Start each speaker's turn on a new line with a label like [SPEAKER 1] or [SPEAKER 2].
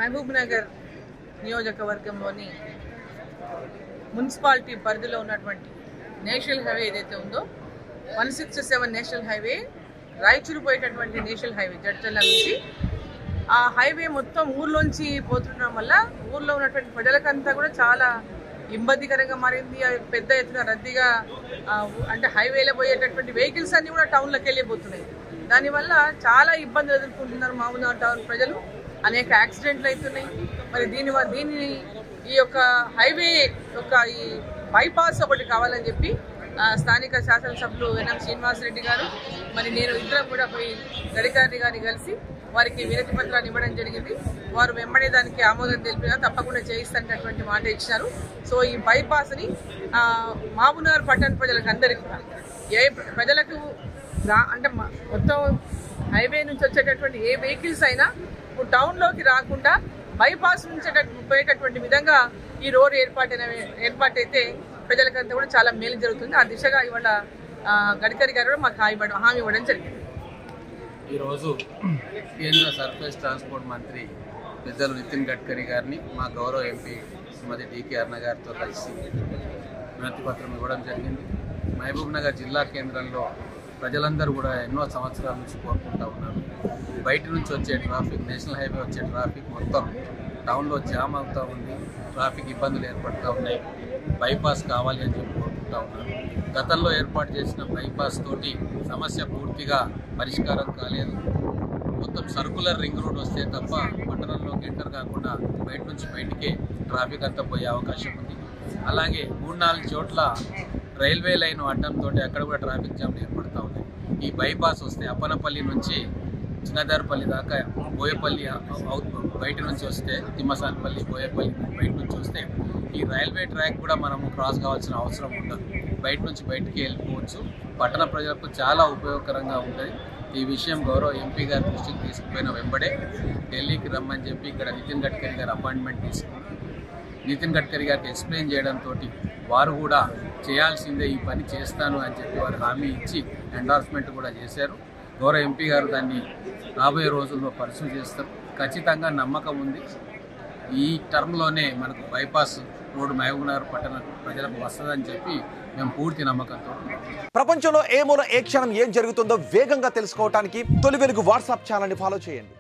[SPEAKER 1] మహబూబ్నగర్ నియోజకవర్గంలోని మున్సిపాలిటీ పరిధిలో ఉన్నటువంటి నేషనల్ హైవే ఏదైతే ఉందో 167 నేషనల్ హైవే రాయచూరు పోయేటటువంటి నేషనల్ హైవే జడ్చర్ల నుంచి ఆ హైవే మొత్తం ఊర్లోంచి పోతుండడం వల్ల ఊర్లో ఉన్నటువంటి ప్రజలకంతా కూడా చాలా ఇబ్బందికరంగా మారింది. పెద్ద ఎత్తున రద్దీగా అంటే హైవేలో పోయేటటువంటి వెహికల్స్ అన్నీ కూడా టౌన్లోకి వెళ్ళిపోతున్నాయి. దానివల్ల చాలా ఇబ్బందులు ఎదుర్కొంటున్నారు మామూలు టౌన్ ప్రజలు. అనేక యాక్సిడెంట్లు అవుతున్నాయి. మరి దీన్ని ఈ యొక్క హైవే యొక్క ఈ బైపాస్ ఒకటి కావాలని చెప్పి స్థానిక శాసనసభ్యులు ఎన్ఎం శ్రీనివాసరెడ్డి గారు మరి నేను ఇద్దరం కూడా పోయి గడికారి గారిని కలిసి వారికి వినతి పత్రాన్ని ఇవ్వడం జరిగింది. వారు వెంబడే దానికి ఆమోదం తెలిపినా తప్పకుండా చేయిస్తున్నటువంటి మాట ఇచ్చినారు. సో ఈ బైపాస్ని మహబూబ్నగర్ పట్టణ ప్రజలకు అందరికీ కూడా ప్రజలకు అంటే మొత్తం హైవే నుంచి వచ్చేటటువంటి ఏ వెహికల్స్ అయినా టౌన్లోకి రాకుండా బైపాస్ నుంచి పోయేటటువంటి విధంగా ఈ రోడ్ ఏర్పాటైతే ప్రజలకంతా కూడా చాలా మేలు జరుగుతుంది. ఆ దిశగా ఇవాళ గడ్కరీ గారు కూడా మాకు హామీ ఇవ్వడం జరిగింది.
[SPEAKER 2] ఈరోజు కేంద్ర సర్ఫేస్ ట్రాన్స్పోర్ట్ మంత్రి పెద్దలు నితిన్ గడ్కరీ గారిని మా గౌరవ ఎంపీ శ్రీమతి డికే అరుణ గారితో కలిసి వినతి పత్రం ఇవ్వడం జరిగింది. మహబూబ్నగర్ జిల్లా కేంద్రంలో ప్రజలందరూ కూడా ఎన్నో సంవత్సరాల నుంచి కోరుకుంటూ ఉన్నారు. బయట నుంచి వచ్చే ట్రాఫిక్, నేషనల్ హైవే వచ్చే ట్రాఫిక్ మొత్తం టౌన్లో జామ్ అవుతూ ఉంది. ట్రాఫిక్ ఇబ్బందులు ఏర్పడుతూ ఉన్నాయి. బైపాస్ కావాలి అని చెప్పి కోరుకుంటూ ఉన్నారు. గతంలో ఏర్పాటు చేసిన బైపాస్ తోటి సమస్య పూర్తిగా పరిష్కారం కాలేదు. మొత్తం సర్కులర్ రింగ్ రోడ్ వస్తే తప్ప పట్టణంలోకి ఎంటర్ కాకుండా బయట నుంచి బయటికే ట్రాఫిక్ అంతా పోయే అవకాశం ఉంది. అలాగే 3-4 చోట్ల రైల్వే లైన్ అడ్డంతో అక్కడ కూడా ట్రాఫిక్ జామ్లు ఏర్పడుతూ ఉన్నాయి. ఈ బైపాస్ వస్తే అప్పనపల్లి నుంచి చిన్నదారపల్లి దాకా బోయపల్లి బయట నుంచి వస్తే తిమ్మసానపల్లి బోయపల్లి బయట నుంచి వస్తే ఈ రైల్వే ట్రాక్ కూడా మనము క్రాస్ కావాల్సిన అవసరం ఉండదు. బయట నుంచి బయటికి వెళ్ళిపోవచ్చు. పట్టణ ప్రజలకు చాలా ఉపయోగకరంగా ఉంటుంది. ఈ విషయం గౌరవ ఎంపీ గారి దృష్టికి తీసుకుపోయిన వెంబడే ఢిల్లీకి రమ్మని చెప్పి ఇక్కడ నితిన్ గడ్కరీ గారు అపాయింట్మెంట్ తీసుకున్నారు. నితిన్ గడ్కరీ గారికి ఎక్స్ప్లెయిన్ చేయడంతో వారు కూడా చేయాల్సిందే, ఈ పని చేస్తాను అని చెప్పి వారు హామీ ఇచ్చి ఎండార్స్మెంట్ కూడా చేశారు. గౌరవ ఎంపీ గారు దాన్ని రాబోయే రోజుల్లో పరిశీలన చేస్తారు. ఖచ్చితంగా నమ్మకం ఉంది. ఈ టర్మ్లోనే మనకు బైపాస్ రోడ్డు మహబూబ్నగర్ పట్టణ ప్రజలకు వస్తుందని చెప్పి మేము పూర్తి నమ్మకంతో.
[SPEAKER 3] ప్రపంచంలో ఏ మూల ఏ క్షణం ఏం జరుగుతుందో వేగంగా తెలుసుకోవడానికి తొలి వెలుగు వాట్సాప్ ఛానల్ని ఫాలో చేయండి.